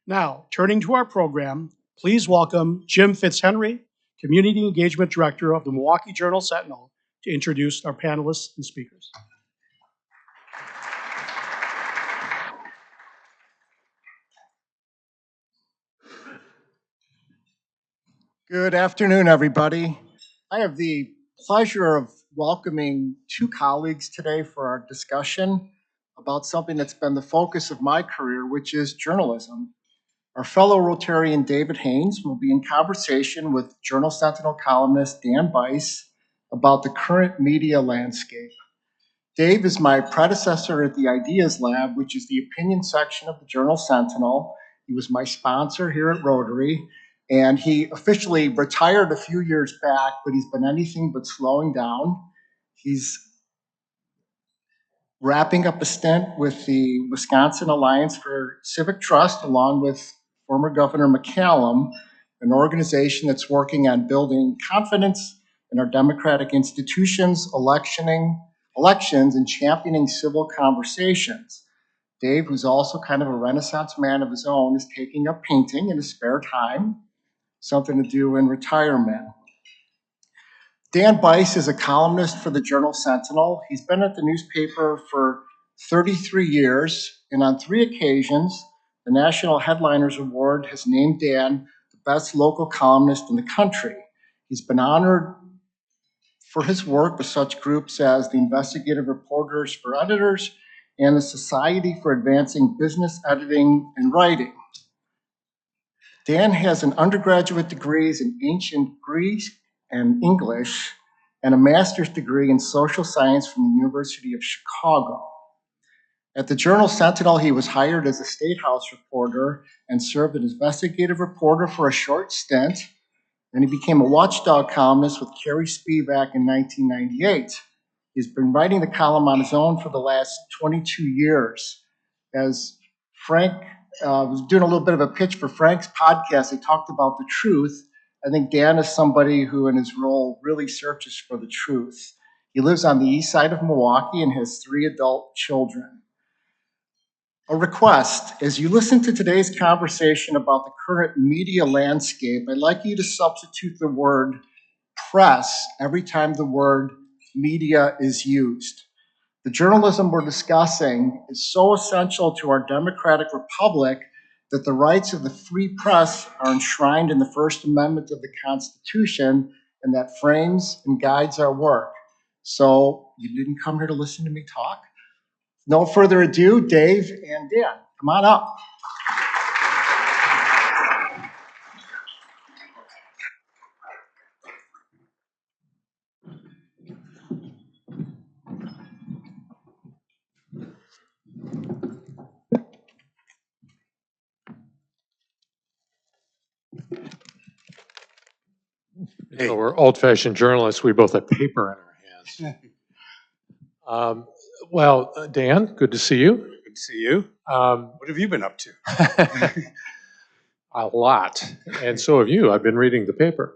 Now, turning to our program, please welcome Jim Fitzhenry, Community Engagement Director of the Milwaukee Journal Sentinel, to introduce our panelists and speakers. Good afternoon, everybody. I have the pleasure of welcoming two colleagues today for our discussion about something that's been the focus of my career, which is journalism. Our fellow Rotarian David Haynes will be in conversation with Journal Sentinel columnist Dan Bice about the current media landscape. Dave is my predecessor at the Ideas Lab, which is the opinion section of the Journal Sentinel. He was my sponsor here at Rotary, and he officially retired a few years back, but he's been anything but slowing down. He's wrapping up a stint with the Wisconsin Alliance for Civic Trust, along with former Governor McCallum, an organization that's working on building confidence in our democratic institutions, elections, and championing civil conversations. Dave, who's also kind of a Renaissance man of his own, is taking up painting in his spare time, something to do in retirement. Dan Bice is a columnist for the Journal Sentinel. He's been at the newspaper for 33 years, and on 3 occasions, the National Headliners Award has named Dan the best local columnist in the country. He's been honored for his work with such groups as the Investigative Reporters for Editors and the Society for Advancing Business Editing and Writing. Dan has an undergraduate degrees in ancient Greek and English and a master's degree in social science from the University of Chicago. At the Journal Sentinel, he was hired as a State House reporter and served as investigative reporter for a short stint. Then he became a watchdog columnist with Carrie Spivak in 1998. He's been writing the column on his own for the last 22 years. As Frank was doing a little bit of a pitch for Frank's podcast, they talked about the truth. I think Dan is somebody who in his role really searches for the truth. He lives on the east side of Milwaukee and has 3 adult children. A request, as you listen to today's conversation about the current media landscape, I'd like you to substitute the word press every time the word media is used. The journalism we're discussing is so essential to our democratic republic that the rights of the free press are enshrined in the First Amendment of the Constitution, and that frames and guides our work. So you didn't come here to listen to me talk? No further ado, Dave and Dan, come on up. So we're old-fashioned journalists. We both have paper in our hands. Well, Dan, good to see you. Good to see you. What have you been up to? A lot, and so have you. I've been reading the paper.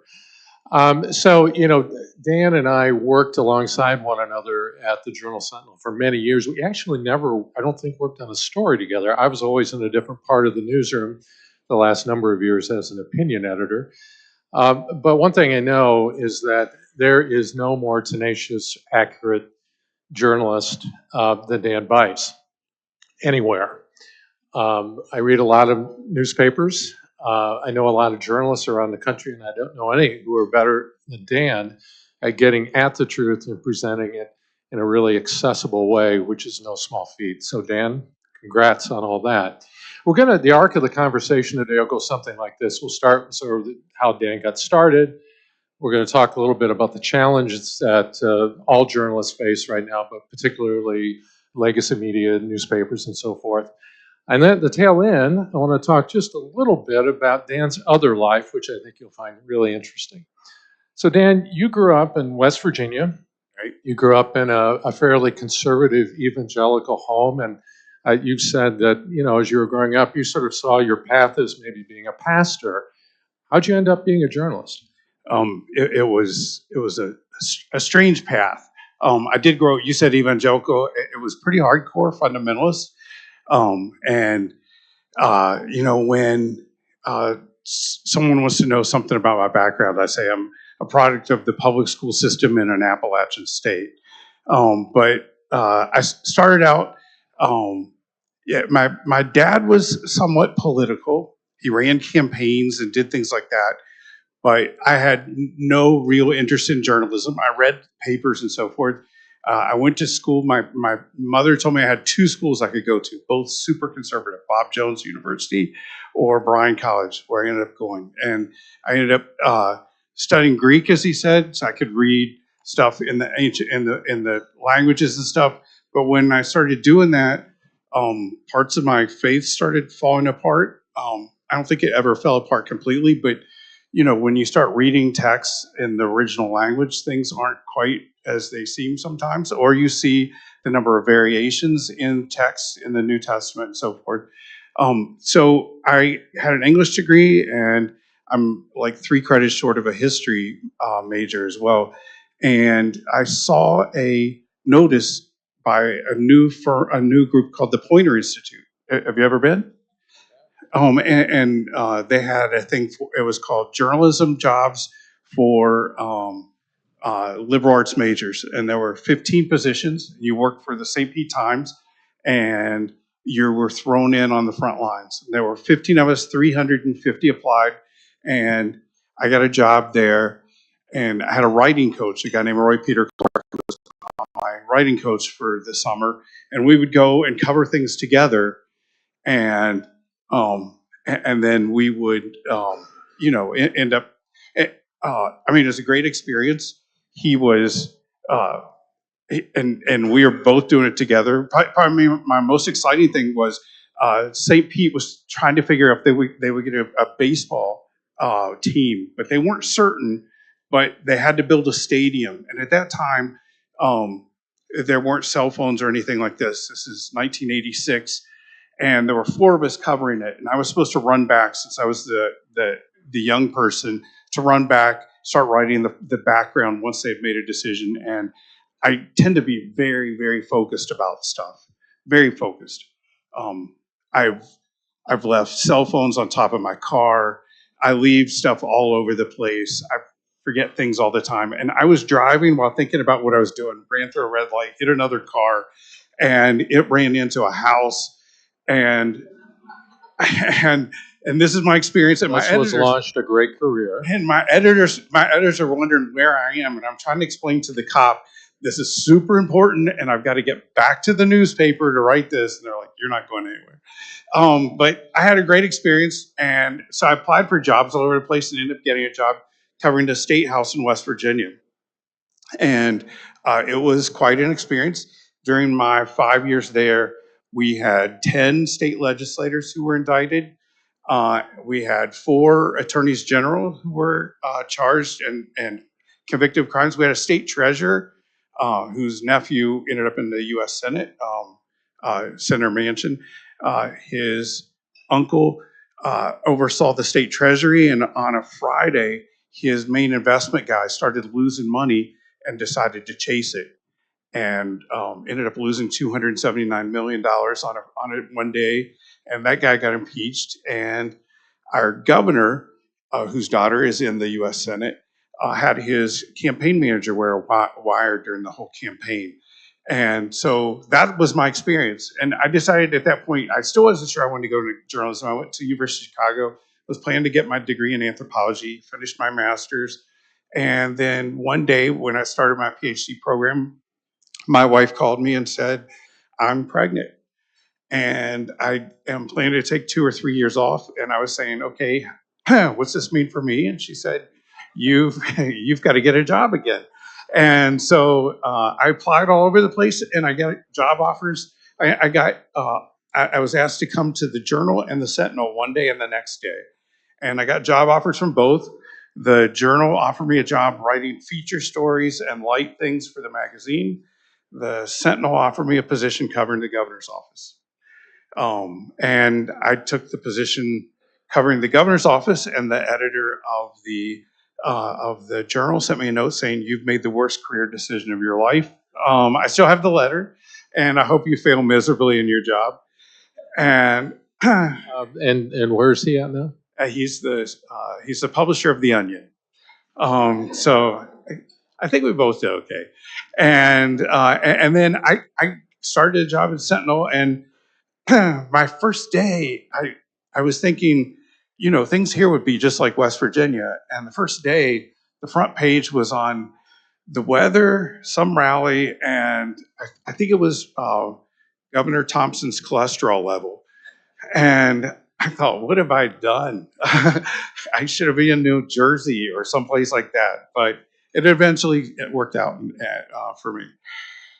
So, Dan and I worked alongside one another at the Journal Sentinel for many years. We actually never, I don't think, worked on a story together. I was always in a different part of the newsroom the last number of years as an opinion editor. But one thing I know is that there is no more tenacious, accurate journalist than Dan Bice anywhere. I read a lot of newspapers. I know a lot of journalists around the country, and I don't know any who are better than Dan at getting at the truth and presenting it in a really accessible way, which is no small feat. So Dan, congrats on all that. The arc of the conversation today will go something like this. We'll start with sort of how Dan got started. We're going to talk a little bit about the challenges that all journalists face right now, but particularly legacy media, newspapers, and so forth. And then at the tail end, I want to talk just a little bit about Dan's other life, which I think you'll find really interesting. So Dan, you grew up in West Virginia. Right. You grew up in a fairly conservative evangelical home, and you've said that, as you were growing up, you sort of saw your path as maybe being a pastor. How'd you end up being a journalist? It was a strange path. I did grow. You said evangelical. It was pretty hardcore fundamentalist, and when someone wants to know something about my background, I say I'm a product of the public school system in an Appalachian state. But I started out, yeah, my dad was somewhat political. He ran campaigns and did things like that, but I had no real interest in journalism. I read papers and so forth. I went to school. My mother told me I had two schools I could go to, both super conservative, Bob Jones University or Bryan College, where I ended up going. And I ended up studying Greek, as he said, so I could read stuff in the ancient in the languages and stuff. But when I started doing that, parts of my faith started falling apart. I don't think it ever fell apart completely, but when you start reading texts in the original language, things aren't quite as they seem sometimes, or you see the number of variations in texts in the New Testament and so forth. So I had an English degree, and I'm like 3 credits short of a history major as well. And I saw a notice by a new group called the Poynter Institute. Have you ever been? They had a thing it was called Journalism Jobs for Liberal Arts Majors. And there were 15 positions. You worked for the St. Pete Times, and you were thrown in on the front lines. There were 15 of us, 350 applied, and I got a job there. And I had a writing coach, a guy named Roy Peter Clark, who was my writing coach for the summer. And we would go and cover things together, and then we would end up. I mean, it was a great experience. He was, and we were both doing it together. Probably my most exciting thing was St. Pete was trying to figure out if they would get a baseball team, but they weren't certain. But they had to build a stadium, and at that time, there weren't cell phones or anything like this. This is 1986, and there were 4 of us covering it. And I was supposed to run back, since I was the young person, to run back, start writing the background once they've made a decision. And I tend to be very, very focused about stuff, very focused. Um, I've left cell phones on top of my car. I leave stuff all over the place. I forget things all the time. And I was driving while thinking about what I was doing, ran through a red light, hit another car, and it ran into a house. And and this is my experience. And This was launched a great career. And my editors are wondering where I am, and I'm trying to explain to the cop, this is super important, and I've got to get back to the newspaper to write this. And they're like, "You're not going anywhere." But I had a great experience, and so I applied for jobs all over the place, and ended up getting a job covering the State House in West Virginia. And it was quite an experience. During my 5 years there, we had 10 state legislators who were indicted. We had 4 attorneys general who were charged and convicted of crimes. We had a state treasurer whose nephew ended up in the U.S. Senate, Senator Manchin. His uncle oversaw the state treasury, and on a Friday, his main investment guy started losing money and decided to chase it, and ended up losing $279 million on it one day. And that guy got impeached. And our governor, whose daughter is in the U.S. Senate, had his campaign manager wear a wire during the whole campaign. And so that was my experience. And I decided at that point, I still wasn't sure I wanted to go to journalism. I went to University of Chicago, was planning to get my degree in anthropology, finished my master's. And then one day when I started my PhD program, my wife called me and said, "I'm pregnant, and I am planning to take 2 or 3 years off." And I was saying, "Okay, what's this mean for me?" And she said, you've got to get a job again." And so I applied all over the place, and I got job offers. I was asked to come to the Journal and the Sentinel one day and the next day. And I got job offers from both. The Journal offered me a job writing feature stories and light things for the magazine. The Sentinel offered me a position covering the governor's office. And I took the position covering the governor's office, and the editor of the Journal sent me a note saying, "You've made the worst career decision of your life." I still have the letter, and I hope you fail miserably in your job. And And where's he at now? He's the publisher of The Onion. So I think we both did okay. And then I started a job at Sentinel, and my first day, I was thinking, things here would be just like West Virginia. And the first day, the front page was on the weather, some rally, and I think it was Governor Thompson's cholesterol level. And I thought, what have I done? I should have been in New Jersey or someplace like that. But it worked out for me.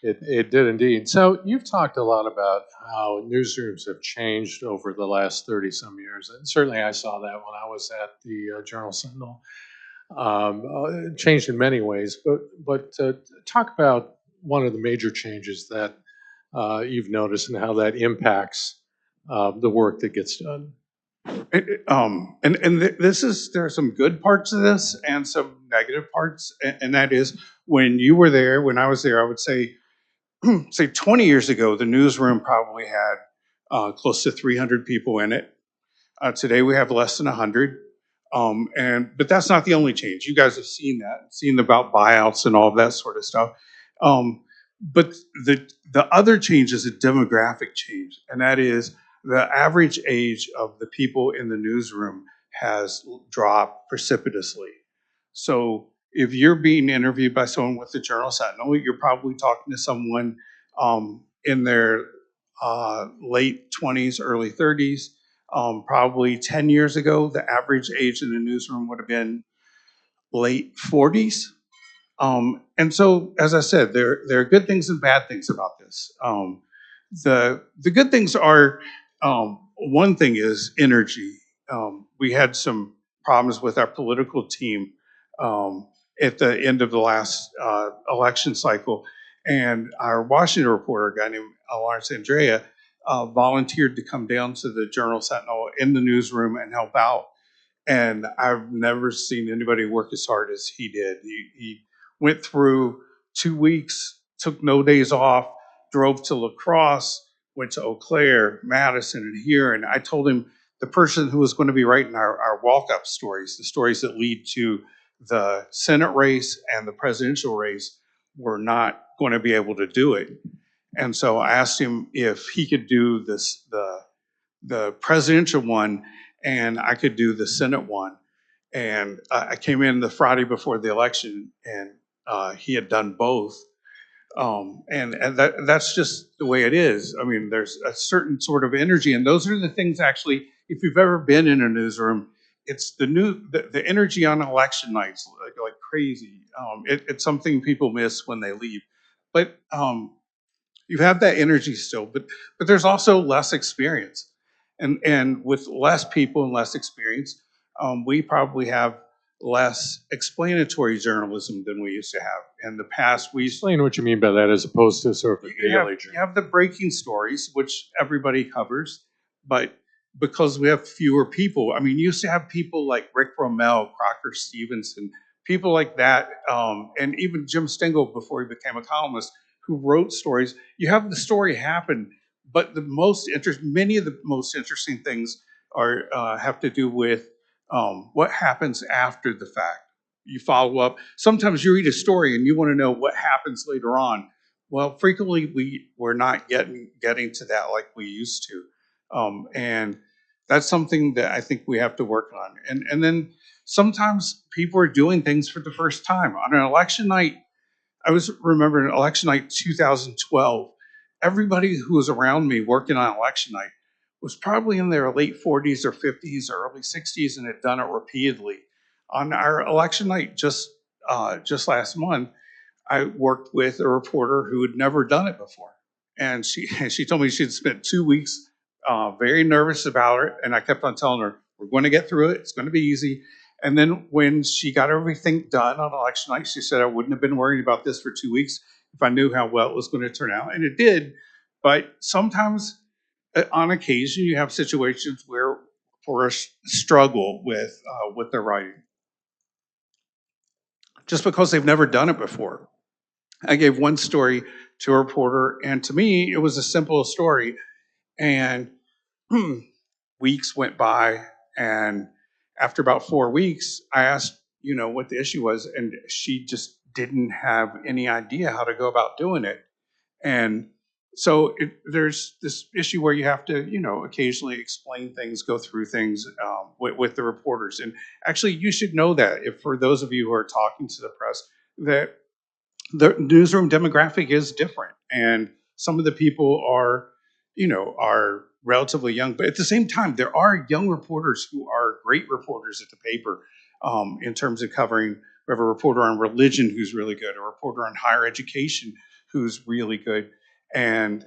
It did indeed. So you've talked a lot about how newsrooms have changed over the last 30 some years. And certainly I saw that when I was at the Journal Sentinel. Changed in many ways, but talk about one of the major changes that you've noticed and how that impacts the work that gets done. There are some good parts of this and some negative parts, and that is when you were there, when I was there, I would say 20 years ago, the newsroom probably had close to 300 people in it. Today we have less than 100. But that's not the only change. You guys have seen about buyouts and all of that sort of stuff. But the other change is a demographic change, and that is the average age of the people in the newsroom has dropped precipitously. So if you're being interviewed by someone with the Journal Sentinel, you're probably talking to someone in their late 20s, early 30s. Probably 10 years ago, the average age in the newsroom would have been late 40s. And so, as I said, there are good things and bad things about this. The good things are, one thing is energy. We had some problems with our political team at the end of the last election cycle, and our Washington reporter, a guy named Lawrence Andrea, volunteered to come down to the Journal Sentinel in the newsroom and help out. And I've never seen anybody work as hard as he did. He went through 2 weeks, took no days off, drove to La Crosse, went to Eau Claire, Madison, and here. And I told him the person who was going to be writing our walk-up stories, the stories that lead to the Senate race and the presidential race, were not going to be able to do it. And so I asked him if he could do the presidential one, and I could do the Senate one. And I came in the Friday before the election, and he had done both. And that's just the way it is. I mean, there's a certain sort of energy, and those are the things actually, if you've ever been in a newsroom, it's the energy on election nights, like crazy. It's something people miss when they leave. But you have that energy still, but there's also less experience. And with less people and less experience, we probably have less explanatory journalism than we used to have. In the past, we Explain what you mean by that as opposed to sort of a daily you have the breaking stories, which everybody covers, but because we have fewer people, I mean, you used to have people like Rick Rommel, Crocker Stevenson, people like that, and even Jim Stengel before he became a columnist, who wrote stories. You have the story happen, but many of the most interesting things are have to do with what happens after the fact. You follow up. Sometimes you read a story and you want to know what happens later on. Well, frequently we're not getting to that like we used to, and that's something that I think we have to work on. And then sometimes people are doing things for the first time on an election night. I was remembering election night 2012. Everybody who was around me working on election night was probably in their late 40s or 50s or early 60s and had done it repeatedly. On our election night just last month, I worked with a reporter who had never done it before, and she told me she'd spent 2 weeks very nervous about it, and I kept on telling her, "We're going to get through it. It's going to be easy." And then when she got everything done on election night, she said, "I wouldn't have been worried about this for 2 weeks if I knew how well it was going to turn out," and it did. But sometimes, on occasion, you have situations where reporters struggle with their writing just because they've never done it before. I gave one story to a reporter, and to me, it was a simple story. And weeks went by, and after about 4 weeks, I asked, what the issue was, and she just didn't have any idea how to go about doing it. And so there's this issue where you have to, occasionally explain things, go through things with the reporters. And actually, you should know that, if for those of you who are talking to the press, that the newsroom demographic is different, and some of the people are relatively young, but at the same time, there are young reporters who are great reporters at the paper, in terms of covering. We have a reporter on religion who's really good, a reporter on higher education who's really good, and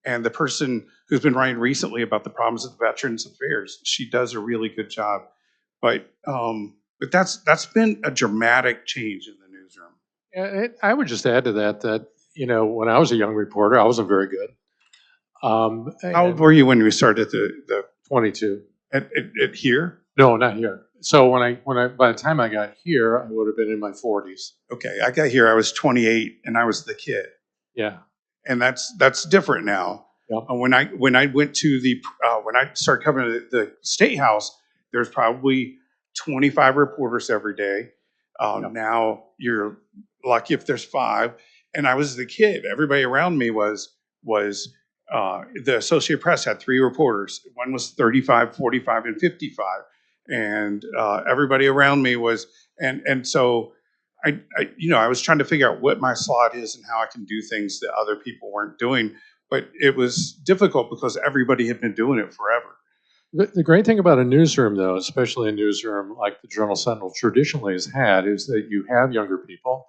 the person who's been writing recently about the problems of Veterans Affairs, she does a really good job. But that's been a dramatic change in the newsroom. I would just add to that, when I was a young reporter, I wasn't very good. How old were you when we started the 22. at here? No, not here. So by the time I got here, I would have been in my 40s. Okay, I got here, I was 28, and I was the kid. Yeah. And that's different now. Yep. When I went to when I started covering the State House, there's probably 25 reporters every day. Yep. Now you're lucky if there's 5. And I was the kid. Everybody around me was the Associated Press had 3 reporters. One was 35, 45, and 55, and everybody around me was, and so I was trying to figure out what my slot is and how I can do things that other people weren't doing, but it was difficult because everybody had been doing it forever. The great thing about a newsroom, though, especially a newsroom like the Journal Sentinel traditionally has had, is that you have younger people,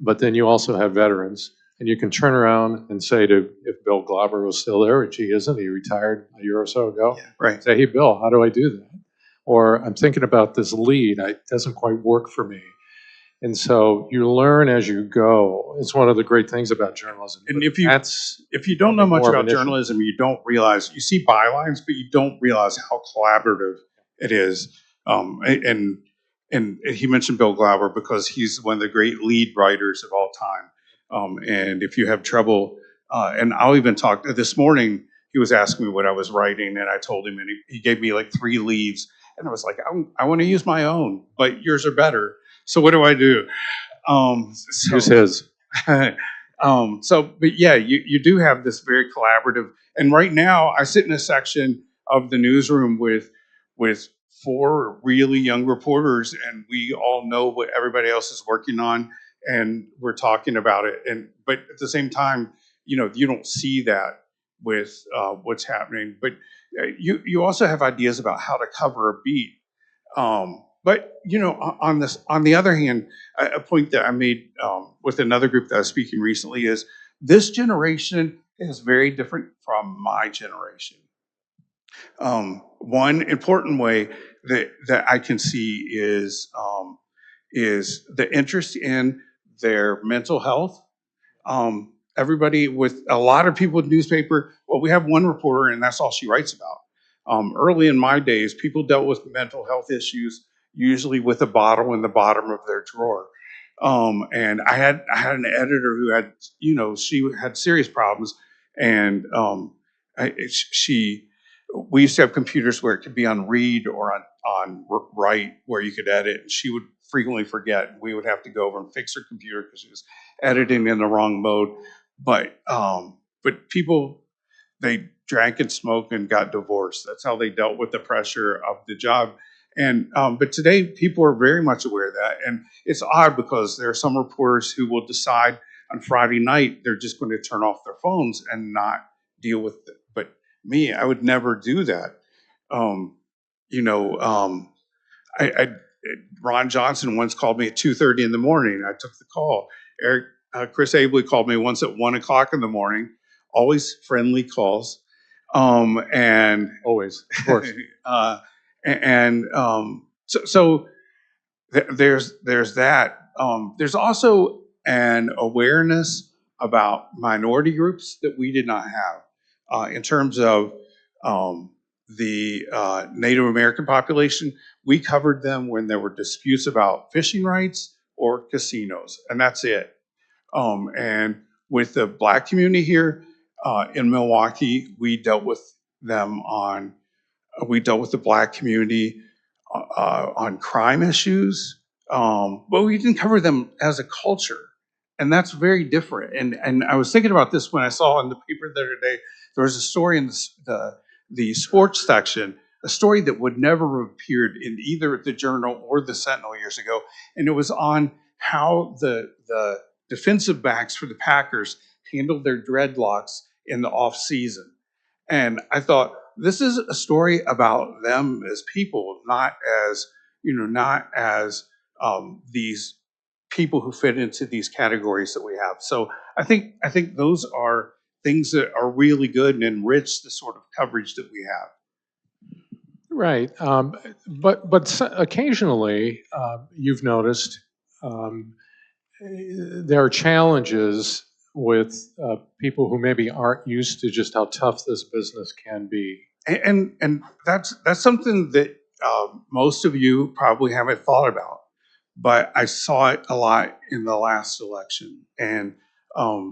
but then you also have veterans. And you can turn around and say to, if Bill Glauber was still there, which he isn't, he retired a year or so ago, Yeah, right. Say, hey, Bill, how do I do that? Or I'm thinking about this lead, it doesn't quite work for me. And so you learn as you go. It's one of the great things about journalism. And if you don't know much about journalism, you don't realize, you see bylines, but you don't realize how collaborative it is. And he mentioned Bill Glauber because he's one of the great lead writers of all time. And if you have trouble, and I'll even talk this morning, he was asking me what I was writing, and I told him, and he gave me like 3 leads, and I was like, I want to use my own, but yours are better. So what do I do? Use his. But yeah, you do have this very collaborative. And right now, I sit in a section of the newsroom with 4 really young reporters, and we all know what everybody else is working on, and we're talking about it. But at the same time, you don't see that with what's happening. But you also have ideas about how to cover a beat. But on the other hand, a point that I made with another group that I was speaking recently is this generation is very different from my generation. One important way that I can see is the interest in their mental health. Everybody, with a lot of people with newspaper, well, we have one reporter and that's all she writes about. Early in my days, people dealt with mental health issues usually with a bottle in the bottom of their drawer. And I had an editor who had, she had serious problems, and we used to have computers where it could be on read or on write, where you could edit, and she would frequently forget. We would have to go over and fix her computer because she was editing in the wrong mode. But people, they drank and smoked and got divorced. That's how they dealt with the pressure of the job. And but today, people are very much aware of that. And it's odd because there are some reporters who will decide on Friday night they're just going to turn off their phones and not deal with it. But me, I would never do that. Ron Johnson once called me at 2:30 in the morning. I took the call. Chris Abley called me once at 1 o'clock in the morning. Always friendly calls. And always, of course. There's that. There's also an awareness about minority groups that we did not have in terms of the Native American population. We covered them when there were disputes about fishing rights or casinos, and that's it. And with the Black community here in Milwaukee, we dealt with them on We dealt with the Black community on crime issues, but we didn't cover them as a culture, and that's very different. And I was thinking about this when I saw in the paper the other day there was a story in the sports section, a story that would never have appeared in either the Journal or the Sentinel years ago, and it was on how the defensive backs for the Packers handled their dreadlocks in the off season. And I thought, this is a story about them as people, not as, not as these people who fit into these categories that we have. So I think those are things that are really good and enrich the sort of coverage that we have. Right. But occasionally, you've noticed there are challenges with people who maybe aren't used to just how tough this business can be. And that's something that most of you probably haven't thought about, but I saw it a lot in the last election. And uh,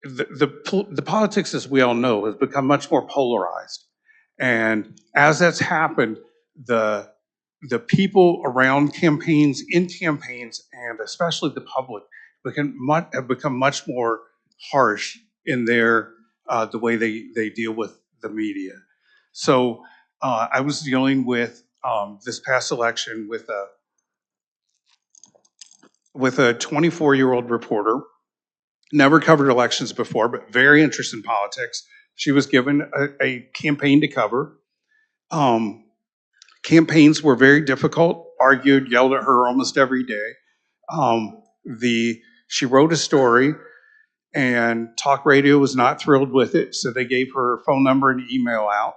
the politics, as we all know, has become much more polarized. And as that's happened, the people around campaigns, in campaigns, and especially the public have become much more harsh in their the way they deal with the media. So I was dealing with this past election with a 24-year-old reporter, never covered elections before, but very interested in politics. She was given a campaign to cover. Campaigns were very difficult, argued, yelled at her almost every day. She wrote a story, and talk radio was not thrilled with it, so they gave her phone number and email out,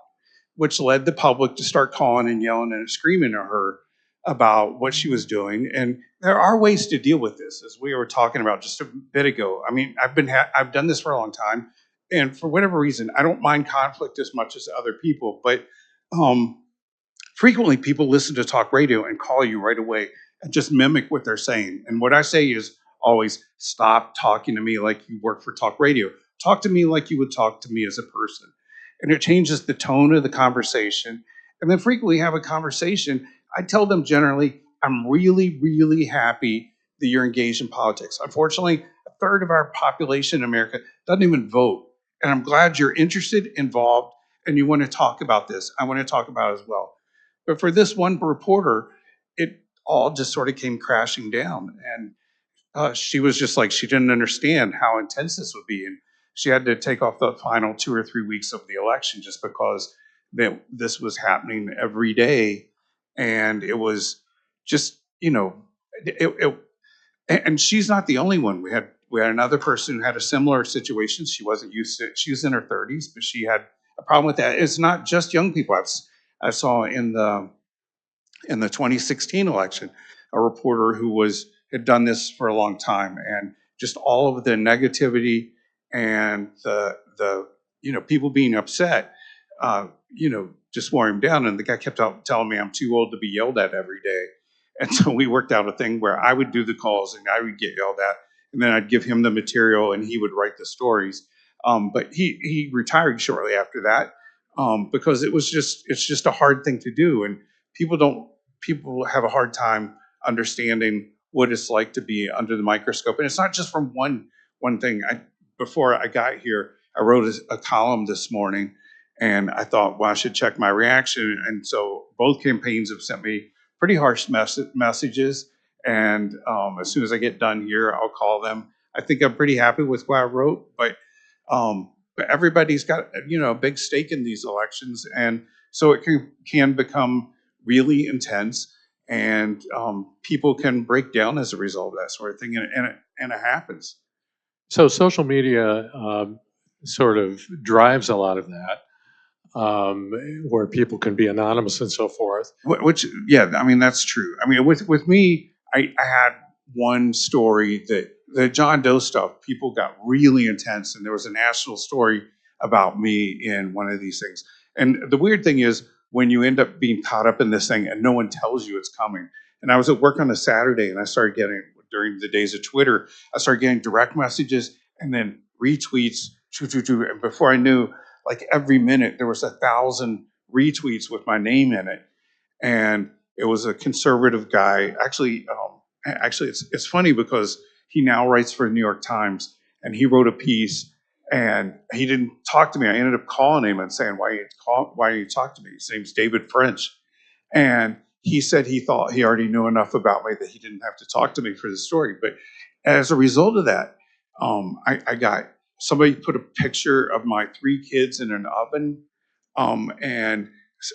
which led the public to start calling and yelling and screaming at her about what she was doing. And there are ways to deal with this, as we were talking about just a bit ago. I mean, I've done this for a long time, and for whatever reason, I don't mind conflict as much as other people, but frequently people listen to talk radio and call you right away and just mimic what they're saying. And what I say is always, stop talking to me like you work for talk radio. Talk to me like you would talk to me as a person. And it changes the tone of the conversation. And then frequently have a conversation. I tell them generally, I'm really, really happy that you're engaged in politics. Unfortunately, a third of our population in America doesn't even vote. And I'm glad you're interested, involved, and you want to talk about this. I want to talk about it as well. But for this one reporter, it all just sort of came crashing down. And she was just like, she didn't understand how intense this would be. And she had to take off the final 2 or 3 weeks of the election just because this was happening every day. And it was just, and she's not the only one. We had another person who had a similar situation. She wasn't used to it. She was in her 30s, but she had a problem with that. It's not just young people. I saw in the 2016 election a reporter who had done this for a long time, and just all of the negativity and the people being upset, just wore him down. And the guy kept telling me I'm too old to be yelled at every day. And so we worked out a thing where I would do the calls and I would get yelled at, and then I'd give him the material and he would write the stories. But he retired shortly after that because it's just a hard thing to do, and people have a hard time understanding what it's like to be under the microscope. And it's not just from one thing. Before I got here, I wrote a column this morning, and I thought, well, I should check my reaction. And so both campaigns have sent me pretty harsh messages. And as soon as I get done here, I'll call them. I think I'm pretty happy with what I wrote, but everybody's got a big stake in these elections, and so it can become really intense, and people can break down as a result of that sort of thing, and it happens. So social media sort of drives a lot of that, where people can be anonymous and so forth. Which, yeah, I mean, that's true. I mean, with me, I had one story that the John Doe stuff, people got really intense, and there was a national story about me in one of these things. And the weird thing is, when you end up being caught up in this thing and no one tells you it's coming. And I was at work on a Saturday, and I started getting, during the days of Twitter, I started getting direct messages and then retweets, and before I knew, like every minute there was 1,000 retweets with my name in it. And it was a conservative guy. Actually, it's funny because he now writes for the New York Times, and he wrote a piece, and he didn't talk to me. I ended up calling him and saying, "Why didn't you talk to me?" His name's David French, and he said he thought he already knew enough about me that he didn't have to talk to me for the story. But as a result of that, I got somebody put a picture of my 3 kids in an oven, um, and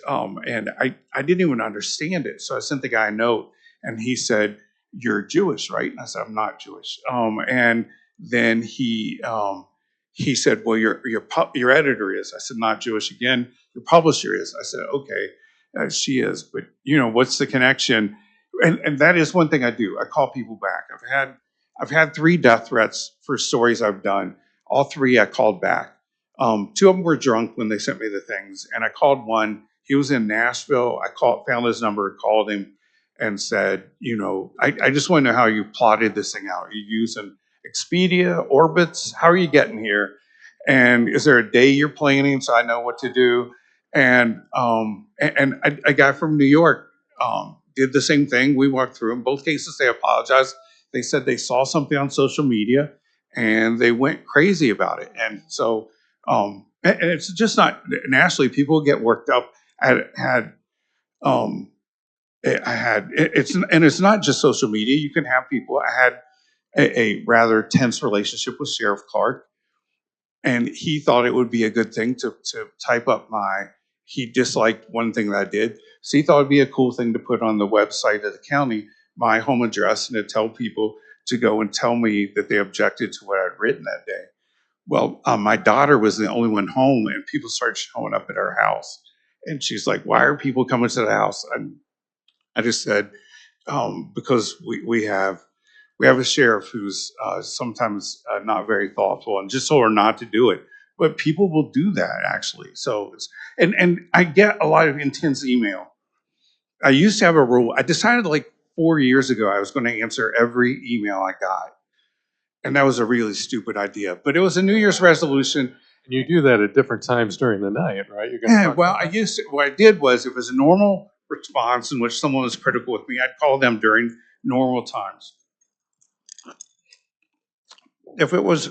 I didn't even understand it. So I sent the guy a note, and he said, "You're Jewish, right?" And I said, "I'm not Jewish." And then he said, "Well, your editor is." I said, "Not Jewish again. Your publisher is." I said, "Okay, she is, but what's the connection?" And that is one thing I do. I call people back. I've had 3 death threats for stories I've done. All 3 I called back. 2 of them were drunk when they sent me the things, and I called one. He was in Nashville. Found his number, called him, and said, I just want to know how you plotted this thing out. Are you using Expedia, Orbitz? How are you getting here? And is there a day you're planning so I know what to do? And a guy from New York did the same thing. We walked through. In both cases, they apologized. They said they saw something on social media and they went crazy about it. And so, and it's just not nationally. People get worked up. Um, it's not just social media. You can have people. I had a rather tense relationship with Sheriff Clark, and he thought it would be a good thing to type up he disliked one thing that I did, so he thought it'd be a cool thing to put on the website of the county, my home address, and to tell people to go and tell me that they objected to what I'd written that day. Well, my daughter was the only one home, and people started showing up at our house, and she's like, "Why are people coming to the house?" And I just said, because we have a sheriff who's sometimes not very thoughtful, and just told her not to do it. But people will do that actually. So and I get a lot of intense email. I used to have a rule. I decided like 4 years ago I was going to answer every email I got, and that was a really stupid idea. But it was a New Year's resolution. And you do that at different times during the night, right? You're gonna Yeah, talk well, about that? what I did was, if it was a normal response in which someone was critical with me, I'd call them during normal times. If it was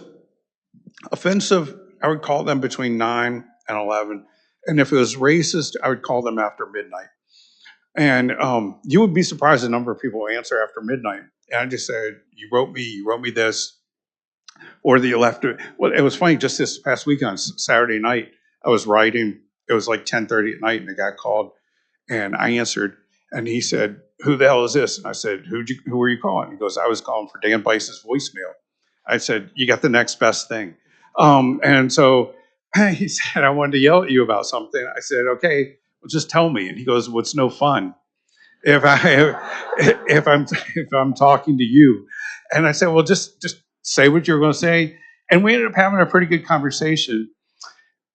offensive, I would call them between 9 and 11. And if it was racist, I would call them after midnight. And you would be surprised the number of people who answer after midnight. And I just said, you wrote me this, or that you left it. Well, it was funny, just this past week on Saturday night, I was writing. It was like 10:30 at night, and the guy called, and I answered, and he said, "Who the hell is this?" And I said, "Who were you calling?" He goes, "I was calling for Dan Bice's voicemail." I said, "You got the next best thing." And so he said, "I wanted to yell at you about something." I said, "Okay, well, just tell me." And he goes, "What's no fun if I'm talking to you?" And I said, "Well, just say what you're going to say." And we ended up having a pretty good conversation.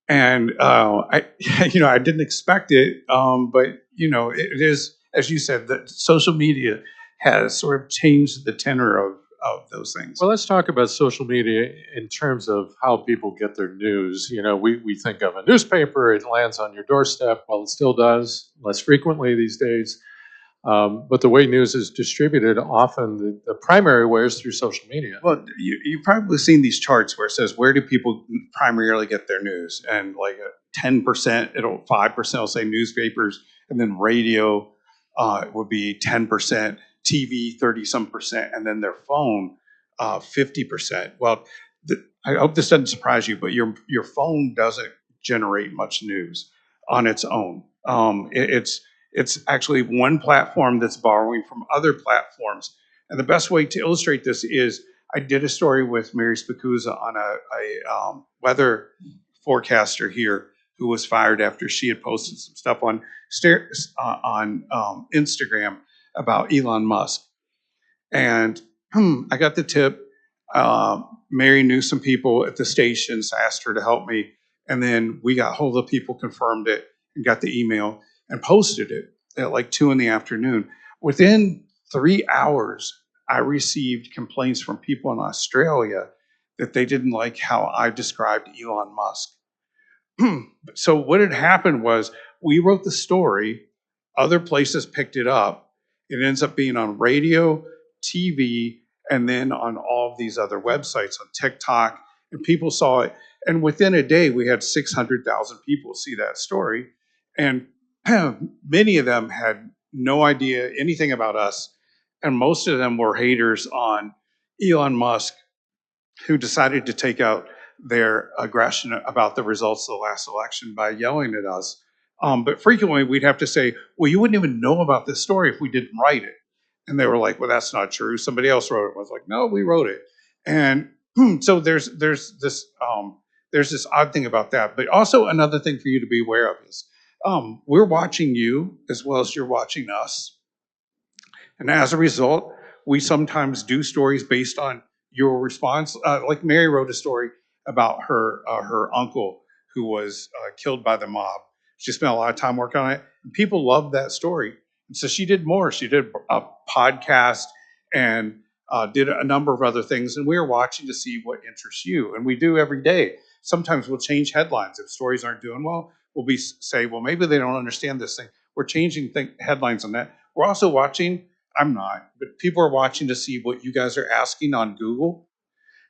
And I didn't expect it, but it is, as you said, that social media has sort of changed the tenor of those things. Well, let's talk about social media in terms of how people get their news. We think of a newspaper, it lands on your doorstep. Well, it still does, less frequently these days. But the way news is distributed, often the primary way is through social media. Well, you've probably seen these charts where it says, where do people primarily get their news? And like 10%, 5% will say newspapers, and then radio would be 10%, TV 30-some%, and then their phone 50%. Well, I hope this doesn't surprise you, but your phone doesn't generate much news on its own. It's actually one platform that's borrowing from other platforms. And the best way to illustrate this is, I did a story with Mary Spicuzza on a weather forecaster here who was fired after she had posted some stuff on Instagram about Elon Musk. And I got the tip. Mary knew some people at the stations, asked her to help me. And then we got hold of people, confirmed it, and got the email and posted it at like 2 p.m. Within 3 hours, I received complaints from people in Australia that they didn't like how I described Elon Musk. so what had happened was we wrote the story, other places picked it up. It ends up being on radio, TV, and then on all of these other websites on TikTok, and people saw it. And within a day, we had 600,000 people see that story. And many of them had no idea anything about us. And most of them were haters on Elon Musk, who decided to take out their aggression about the results of the last election by yelling at us. But frequently we'd have to say, well, you wouldn't even know about this story if we didn't write it. And they were like, well, that's not true. Somebody else wrote it. I was like, no, we wrote it. And so there's this odd thing about that. But also another thing for you to be aware of is we're watching you as well as you're watching us. And as a result, we sometimes do stories based on your response. Like Mary wrote a story about her uncle who was killed by the mob. She spent a lot of time working on it, and people loved that story. And so she did more. She did a podcast and did a number of other things. And we were watching to see what interests you. And we do every day. Sometimes we'll change headlines if stories aren't doing well. We'll say, well, maybe they don't understand this thing. We're changing headlines on that. We're also watching. I'm not, but people are watching to see what you guys are asking on Google.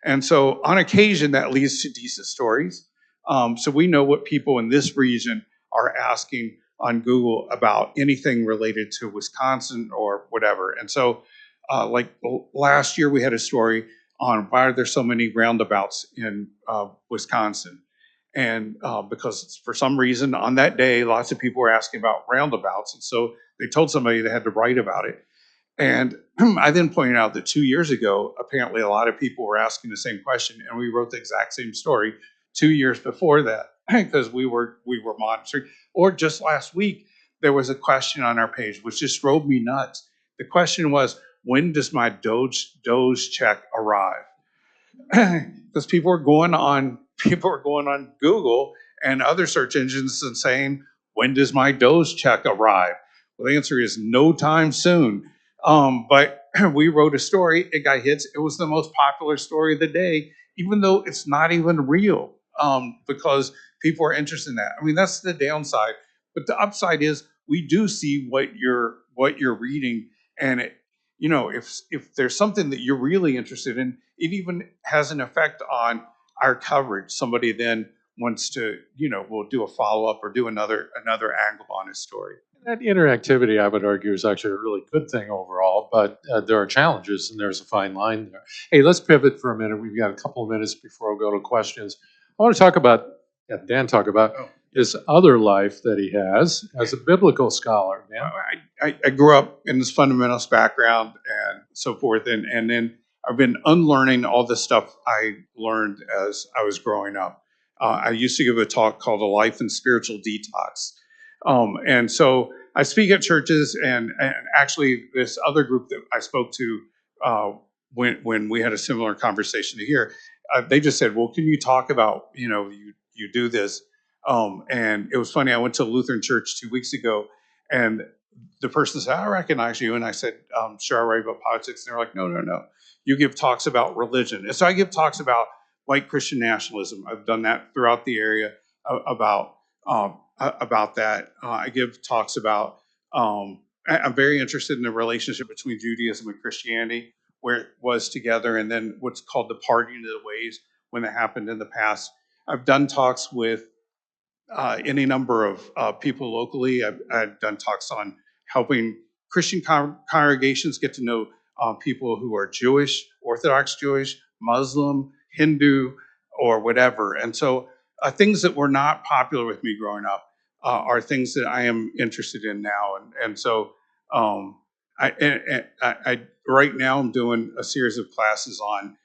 And so on occasion, that leads to decent stories. So we know what people in this region are asking on Google about anything related to Wisconsin or whatever. And so like last year, we had a story on why are there so many roundabouts in Wisconsin? And because for some reason on that day, lots of people were asking about roundabouts. And so they told somebody they had to write about it. And I then pointed out that 2 years ago, apparently a lot of people were asking the same question, and we wrote the exact same story 2 years before that because we were monitoring. Or just last week, there was a question on our page which just drove me nuts. The question was, when does my Doge check arrive? Because people are going on Google and other search engines and saying, when does my Doge check arrive? Well, the answer is no time soon. But we wrote a story, it got hits. It was the most popular story of the day, even though it's not even real, because people are interested in that. I mean, that's the downside. But the upside is we do see what you're reading, and if there's something that you're really interested in, it even has an effect on our coverage. Somebody then wants to, we'll do a follow-up or do another angle on his story. That interactivity, I would argue, is actually a really good thing overall, but there are challenges and there's a fine line there. Hey, let's pivot for a minute. We've got a couple of minutes before we go to questions. I want to talk about, Dan talk about his other life that he has as a biblical scholar. Dan? I grew up in this fundamentalist background and so forth, and then I've been unlearning all the stuff I learned as I was growing up. I used to give a talk called A Life in Spiritual Detox. And so I speak at churches, and actually this other group that I spoke to when we had a similar conversation to here, they just said, well, can you talk about, you do this? And it was funny, I went to a Lutheran church 2 weeks ago, and the person said, I recognize you. And I said, sure, I write about politics. And they're like, no. You give talks about religion. And so I give talks about white Christian nationalism. I've done that throughout the area about that. I give talks about, I'm very interested in the relationship between Judaism and Christianity, where it was together, and then what's called the parting of the ways when that happened in the past. I've done talks with any number of people locally. I've done talks on helping Christian congregations get to know people who are Jewish, Orthodox Jewish, Muslim, Hindu, or whatever. And so things that were not popular with me growing up are things that I am interested in now. And so I right now I'm doing a series of classes on,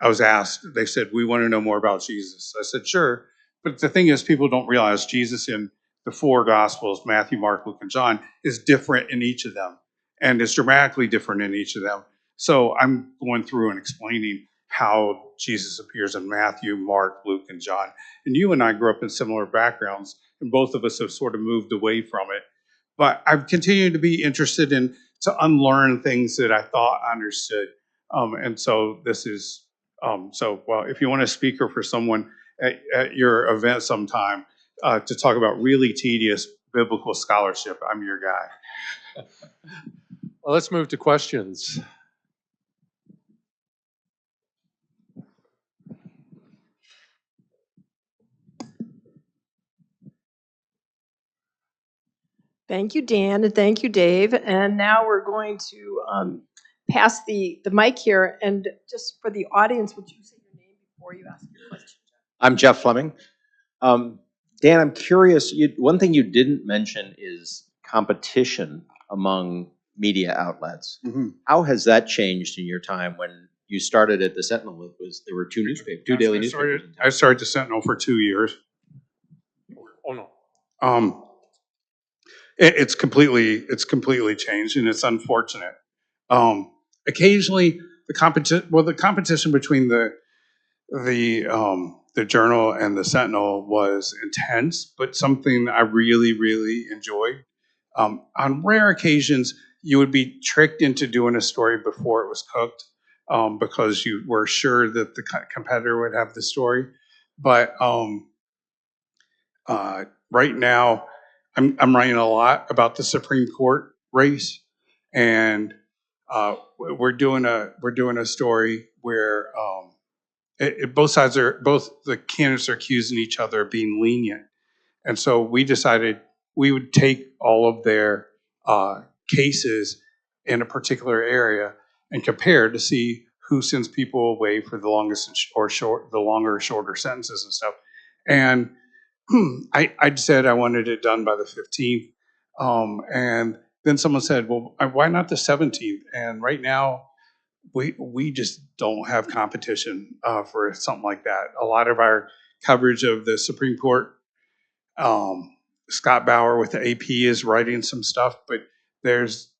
I was asked, they said, we want to know more about Jesus. I said, sure. But the thing is, people don't realize Jesus in the four Gospels, Matthew, Mark, Luke, and John, is different in each of them, and is dramatically different in each of them. So I'm going through and explaining how Jesus appears in Matthew, Mark, Luke, and John. And you and I grew up in similar backgrounds, and both of us have sort of moved away from it. But I've continued to be interested to unlearn things that I thought I understood. And so this is, well, if you want a speaker for someone at your event sometime to talk about really tedious biblical scholarship. I'm your guy. Well, let's move to questions. Thank you, Dan, and thank you, Dave. And now we're going to pass the mic here. And just for the audience, would you say your name before you ask your question? I'm Jeff Fleming. Dan, I'm curious, one thing you didn't mention is competition among media outlets. Mm-hmm. How has that changed in your time when you started at the Sentinel? There were two daily newspapers. I started the Sentinel for 2 years. Oh, no. It's completely changed, and it's unfortunate. Occasionally, the competition between the Journal and the Sentinel was intense, but something I really enjoyed. On rare occasions, you would be tricked into doing a story before it was cooked, because you were sure that the competitor would have the story. But right now, I'm writing a lot about the Supreme Court race, and we're doing a story where both the candidates are accusing each other of being lenient, and so we decided we would take all of their cases in a particular area and compare to see who sends people away for the longest the longer or shorter sentences and stuff. And I said I wanted it done by the 15th. And then someone said, well, why not the 17th? And right now, we just don't have competition for something like that. A lot of our coverage of the Supreme Court, Scott Bauer with the AP is writing some stuff, but there's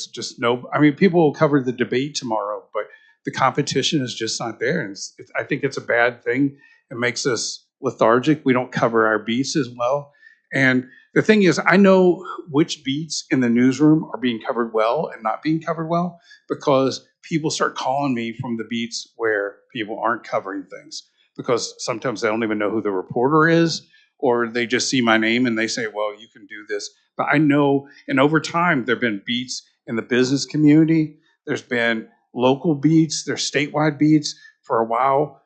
just no. I mean, people will cover the debate tomorrow, but the competition is just not there, and I think it's a bad thing. It makes us lethargic. We don't cover our beats as well, and the thing is, I know which beats in the newsroom are being covered well and not being covered well because people start calling me from the beats where people aren't covering things, because sometimes they don't even know who the reporter is, or they just see my name and they say, well, you can do this. But I know, and over time, there have been beats in the business community. There's been local beats, there's statewide beats. For a while,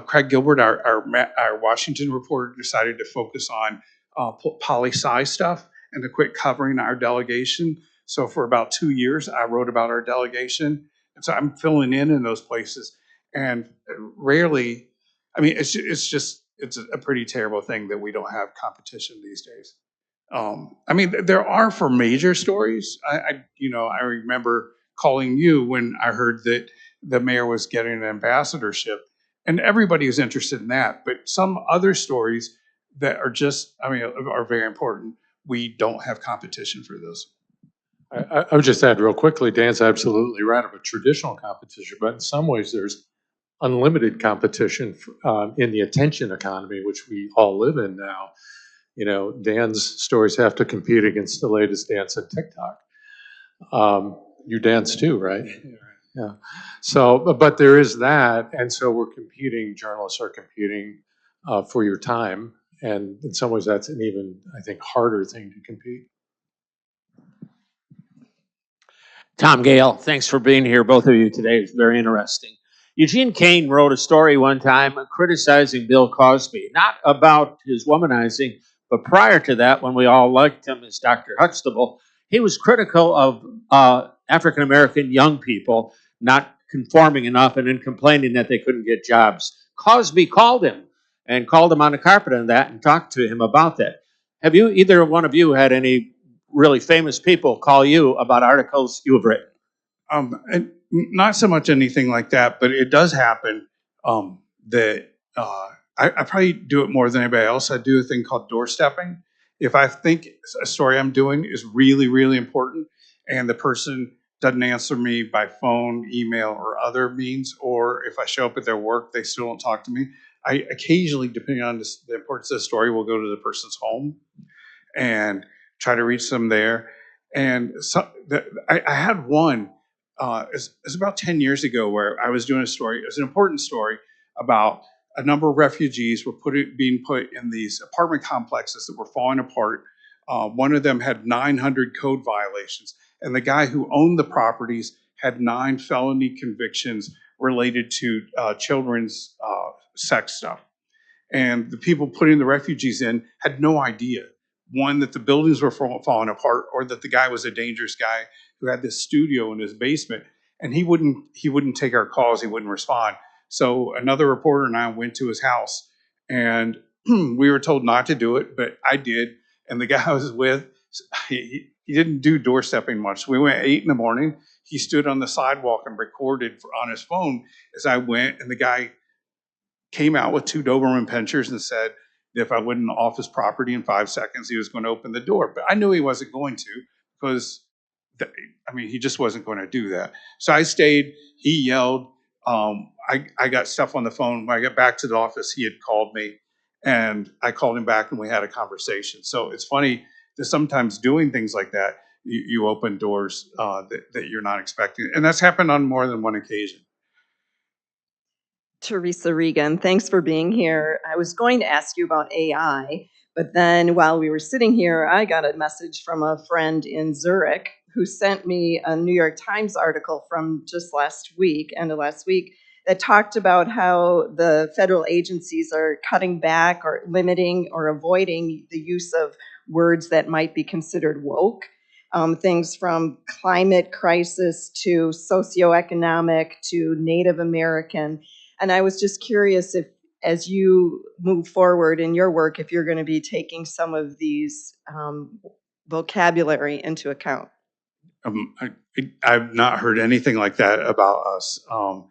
Craig Gilbert, our Washington reporter, decided to focus on poli-sci stuff and to quit covering our delegation. So for about 2 years, I wrote about our delegation. And so I'm filling in those places. And rarely, I mean, it's a pretty terrible thing that we don't have competition these days. I mean, there are for major stories. I remember calling you when I heard that the mayor was getting an ambassadorship, and everybody was interested in that. But some other stories that are just, I mean, are very important. We don't have competition for those. I would just add real quickly, Dan's absolutely right about traditional competition, but in some ways there's unlimited competition in the attention economy, which we all live in now. You know, Dan's stories have to compete against the latest dance on TikTok. You dance too, right? Yeah. So, but there is that, and so we're competing. Journalists are competing for your time, and in some ways, that's an even, I think, harder thing to compete. Tom Gale, thanks for being here, both of you today. It's very interesting. Eugene Kane wrote a story one time criticizing Bill Cosby, not about his womanizing, but prior to that, when we all liked him as Dr. Huxtable, he was critical of African-American young people not conforming enough and then complaining that they couldn't get jobs. Cosby called him on the carpet on that and talked to him about that. Have you, either one of you, had any really famous people call you about articles you have written? And not so much anything like that, but it does happen that I probably do it more than anybody else. I do a thing called doorstepping. If I think a story I'm doing is really important and the person doesn't answer me by phone, email, or other means, or if I show up at their work, they still don't talk to me, I occasionally, depending on the importance of the story, will go to the person's home and try to reach them there. And so I had one, it's about 10 years ago, where I was doing a story. It was an important story about a number of refugees were being put in these apartment complexes that were falling apart. One of them had 900 code violations, and the guy who owned the properties had 9 felony convictions related to children's sex stuff. And the people putting the refugees in had no idea, one, that the buildings were falling apart, or that the guy was a dangerous guy who had this studio in his basement. And he wouldn't take our calls. He wouldn't respond. So another reporter and I went to his house, and we were told not to do it, but I did. And the guy I was with, he didn't do doorstepping much. We went at 8 in the morning. He stood on the sidewalk and recorded on his phone as I went, and the guy came out with 2 Doberman pinschers and said that if I wouldn't off his property in 5 seconds, he was going to open the door. But I knew he wasn't going to, because, he just wasn't going to do that. So I stayed. He yelled. I got stuff on the phone. When I got back to the office, he had called me, and I called him back, and we had a conversation. So it's funny that sometimes doing things like that, you open doors that you're not expecting. And that's happened on more than one occasion. Teresa Regan, thanks for being here. I was going to ask you about AI, but then while we were sitting here, I got a message from a friend in Zurich who sent me a New York Times article from just end of last week, that talked about how the federal agencies are cutting back or limiting or avoiding the use of words that might be considered woke. Things from climate crisis to socioeconomic to Native American. And I was just curious if, as you move forward in your work, if you're going to be taking some of these vocabulary into account. I've not heard anything like that about us. I'm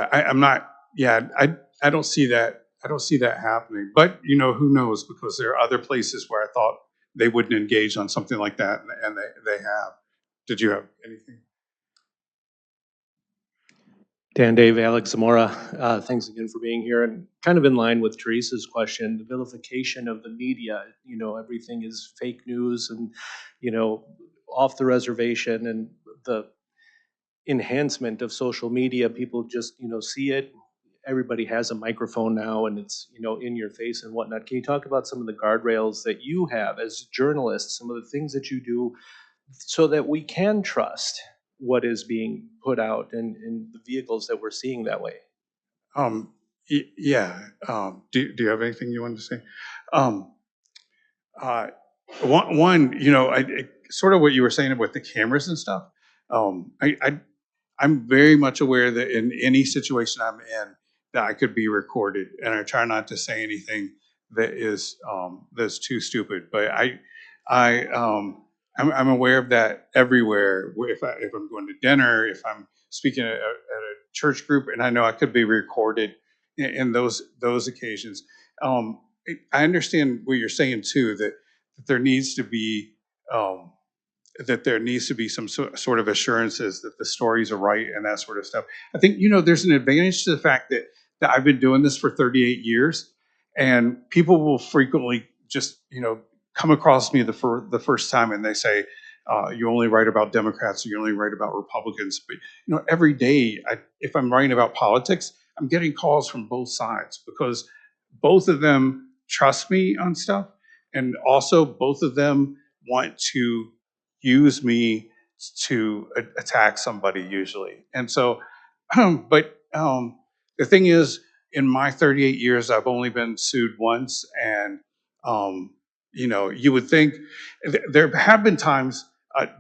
not, I don't see that. I don't see that happening. But, who knows? Because there are other places where I thought they wouldn't engage on something like that, and they have. Did you have anything? Dan, Dave, Alex Zamora, thanks again for being here. And kind of in line with Teresa's question, the vilification of the media, everything is fake news and, off the reservation, and the enhancement of social media. People just, see it. Everybody has a microphone now, and it's, in your face and whatnot. Can you talk about some of the guardrails that you have as journalists, some of the things that you do so that we can trust what is being put out and the vehicles that we're seeing that way? Yeah. Do you have anything you wanted to say? One, sort of what you were saying with the cameras and stuff. I'm very much aware that in any situation I'm in, that I could be recorded, and I try not to say anything that is that's too stupid. But I'm aware of that everywhere. If I'm going to dinner, if I'm speaking at a church group, and I know I could be recorded in those occasions. I understand what you're saying too, that there needs to be some sort of assurances that the stories are right and that sort of stuff. I think there's an advantage to the fact that I've been doing this for 38 years, and people will frequently just come across me the first time, and they say, you only write about Democrats, or you only write about Republicans. But every day, if I'm writing about politics, I'm getting calls from both sides, because both of them trust me on stuff, and also both of them want to use me to attack somebody usually. And so, but the thing is, in my 38 years, I've only been sued once, and you would think there have been times.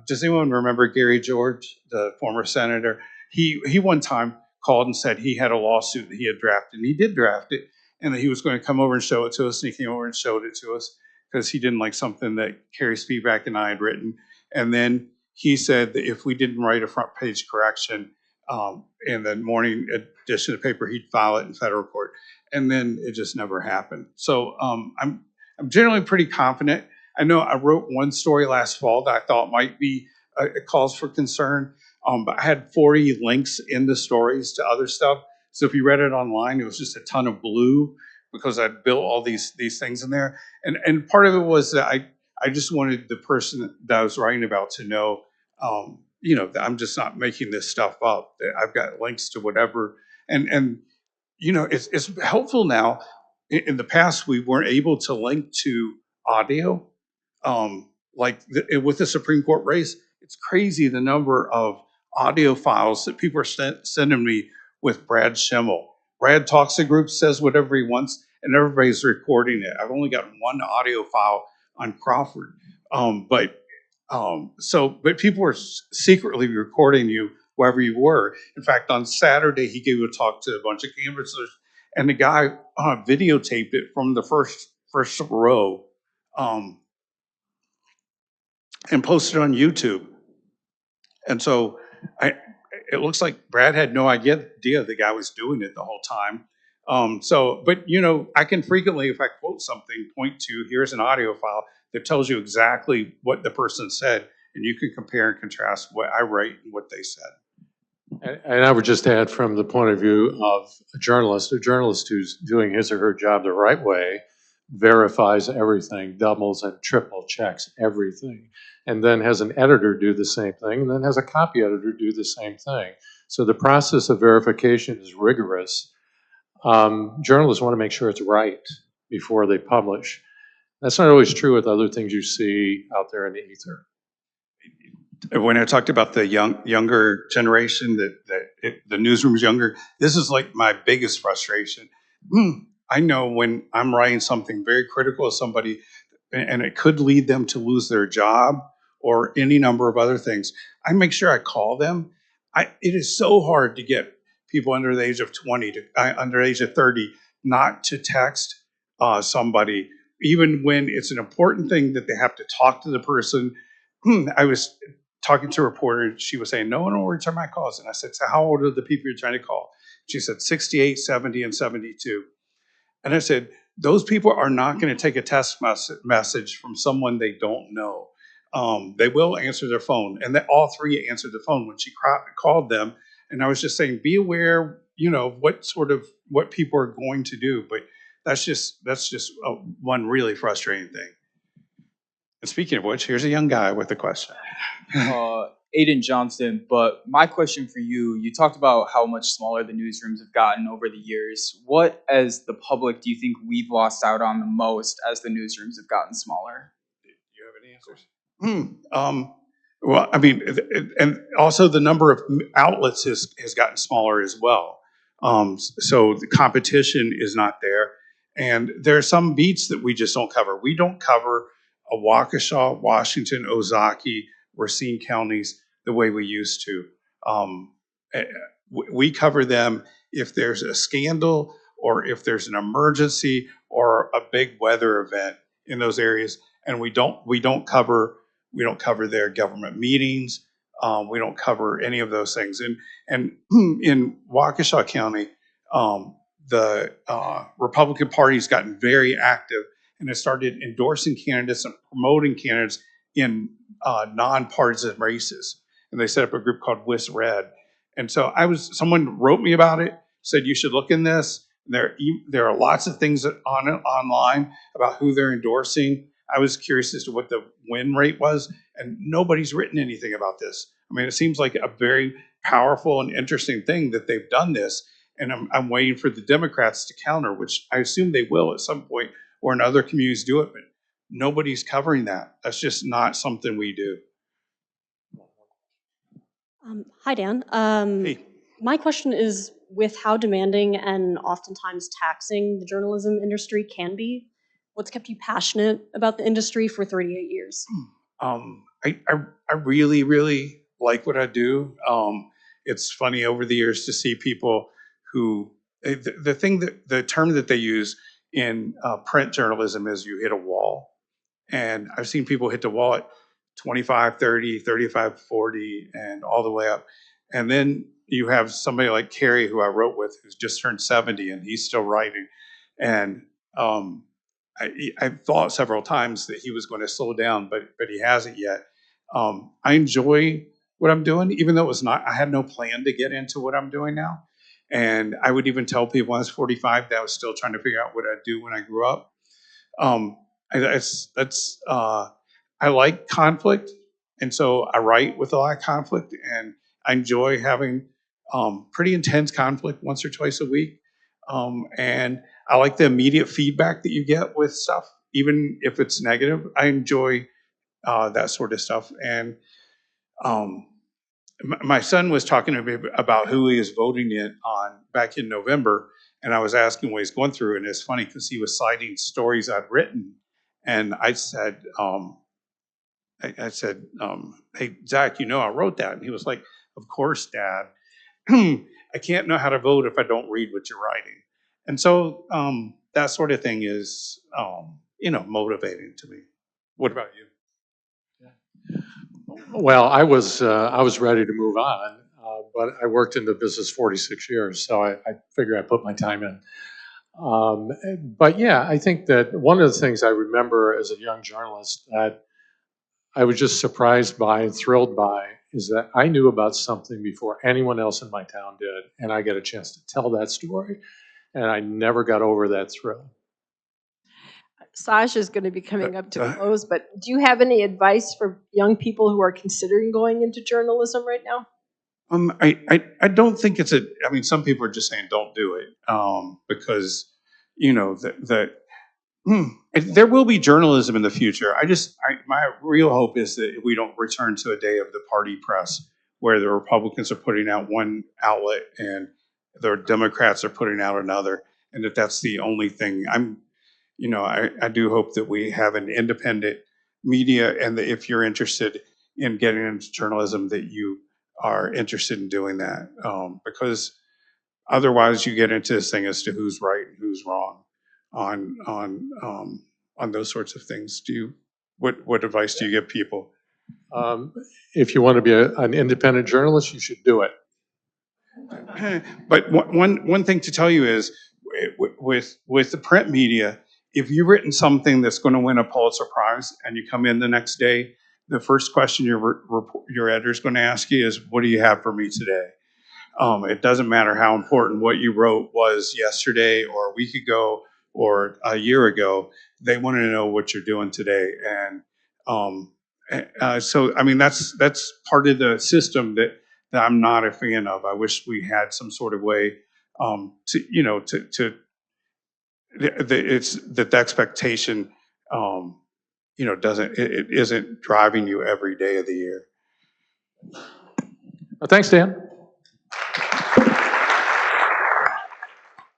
Does anyone remember Gary George, the former senator? He one time called and said he had a lawsuit that he had drafted, and he did draft it, and that he was going to come over and show it to us, and he came over and showed it to us because he didn't like something that Carrie Spivak and I had written. And then he said that if we didn't write a front page correction in the morning edition of the paper, he'd file it in federal court. And then it just never happened. So I'm generally pretty confident. I know I wrote one story last fall that I thought might be a cause for concern, but I had 40 links in the stories to other stuff. So if you read it online, it was just a ton of blue, because I built all these things in there. And part of it was that I just wanted the person that I was writing about to know, that I'm just not making this stuff up, that I've got links to whatever. And it's helpful now. In the past, we weren't able to link to audio. With the Supreme Court race, it's crazy the number of audio files that people are sending me with Brad Schimmel. Brad talks to groups, says whatever he wants, and everybody's recording it. I've only got one audio file on Crawford. But people were secretly recording you wherever you were. In fact, on Saturday, he gave a talk to a bunch of canvassers, and the guy videotaped it from the first row and posted it on YouTube. And so it looks like Brad had no idea the guy was doing it the whole time. But I can frequently, if I quote something, point to here's an audio file that tells you exactly what the person said, and you can compare and contrast what I write and what they said. And I would just add, from the point of view of a journalist who's doing his or her job the right way, verifies everything, doubles and triple checks everything, and then has an editor do the same thing, and then has a copy editor do the same thing. So the process of verification is rigorous. Journalists want to make sure it's right before they publish. That's not always true with other things you see out there in the ether. When I talked about the younger generation, the newsroom's younger, this is like my biggest frustration. I know when I'm writing something very critical of somebody, and it could lead them to lose their job or any number of other things, I make sure I call them. It is so hard to get people under the age of 20 under the age of 30 not to text somebody, even when it's an important thing that they have to talk to the person. I was talking to a reporter, she was saying, no one will return my calls. And I said, so how old are the people you're trying to call? She said, 68, 70, and 72. And I said, those people are not going to take a text message from someone they don't know. They will answer their phone. And all three answered the phone when she called them. And I was just saying, be aware, what people are going to do. But that's just one really frustrating thing. And speaking of which, here's a young guy with a question. Aiden Johnston, but my question for you, you talked about how much smaller the newsrooms have gotten over the years. What, as the public, do you think we've lost out on the most as the newsrooms have gotten smaller? Do you have any answers? Well, I mean, and also the number of outlets has gotten smaller as well. So the competition is not there. And there are some beats that we just don't cover. We don't cover a Waukesha, Washington, Ozaukee, Racine counties the way we used to. We cover them if there's a scandal or if there's an emergency or a big weather event in those areas, and we don't cover their government meetings. We don't cover any of those things. And in Waukesha County, the Republican Party's gotten very active and has started endorsing candidates and promoting candidates in nonpartisan races. And they set up a group called WisAct. And so someone wrote me about it, said you should look in this. There are lots of things online about who they're endorsing. I was curious as to what the win rate was, and nobody's written anything about this. I mean, it seems like a very powerful and interesting thing that they've done this, and I'm waiting for the Democrats to counter, which I assume they will at some point, or in other communities do it, but nobody's covering that. That's just not something we do. Hi, Dan. Hey. My question is, with how demanding and oftentimes taxing the journalism industry can be, what's kept you passionate about the industry for 38 years? I really, really like what I do. It's funny over the years to see people who, the term that they use in print journalism is you hit a wall. And I've seen people hit the wall at 25, 30, 35, 40, and all the way up. And then you have somebody like Carrie, who I wrote with, who's just turned 70, and he's still writing. And I thought several times that he was going to slow down, but he hasn't yet. I enjoy what I'm doing, even though I had no plan to get into what I'm doing now. And I would even tell people when I was 45 that I was still trying to figure out what I'd do when I grew up. I like conflict, and so I write with a lot of conflict, and I enjoy having pretty intense conflict once or twice a week. And I like the immediate feedback that you get with stuff, even if it's negative. I enjoy that sort of stuff. And my son was talking to me about who he is voting in on back in November, and I was asking what he's going through, and it's funny because he was citing stories I'd written, and I said, "Hey Zach, you know I wrote that," and he was like, "Of course, Dad. I can't know how to vote if I don't read what you're writing," and so that sort of thing is, motivating to me. What about you? Well, I was ready to move on, but I worked in the business 46 years, so I figure I put my time in. But yeah, I think that one of the things I remember as a young journalist that I was just surprised by and thrilled by is that I knew about something before anyone else in my town did, and I got a chance to tell that story, and I never got over that thrill. Sasha is going to be coming up to close, but do you have any advice for young people who are considering going into journalism right now? I don't think it's I mean, some people are just saying don't do it because, there will be journalism in the future. My real hope is that we don't return to a day of the party press where the Republicans are putting out one outlet and the Democrats are putting out another, and that's the only thing. I do hope that we have an independent media, and that if you're interested in getting into journalism, that you are interested in doing that, because otherwise you get into this thing as to who's right and who's wrong on those sorts of things. What advice do you give people? If you want to be an independent journalist, you should do it. But one thing to tell you is, with the print media, if you've written something that's going to win a Pulitzer Prize and you come in the next day, the first question your editor's going to ask you is, "What do you have for me today?" It doesn't matter how important what you wrote was yesterday or a week ago or a year ago. They want to know what you're doing today. And so, I mean, that's part of the system that I'm not a fan of. I wish we had some sort of way the expectation, it isn't driving you every day of the year. Well, thanks, Dan.